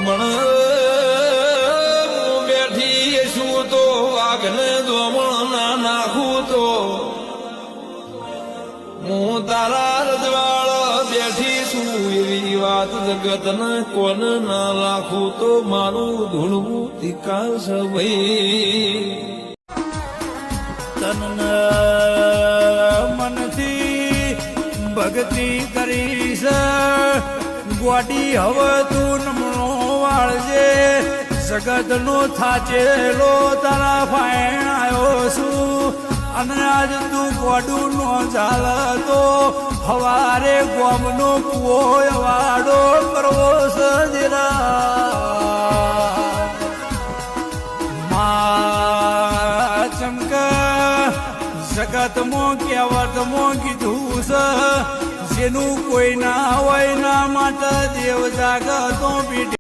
બ્રાહ્મણ હું બેઠી છું તો વાઘને દોમણ ના નાખું તો હું તારા રજવાળ બેઠી છું એવી વાત જગતને કોણ ના લાખું તો મારું ધૂળવું તિકાશ ભાઈ તન મનથી ભક્તિ કરીશ ગોડી હવે તું નમણો વાળજે જગત નો થાચેલો તારા ફાયણ આવ્યો છું અને આજ તું ગોડું નો ચાલ તો હવારે ગોમનો કુવો વાડો કરવો સજરા ચમક જગતમાં કહેવતમાં કીધું છે જેનું કોઈ ના હોય ના માટે દેવ જાગતો પીઠ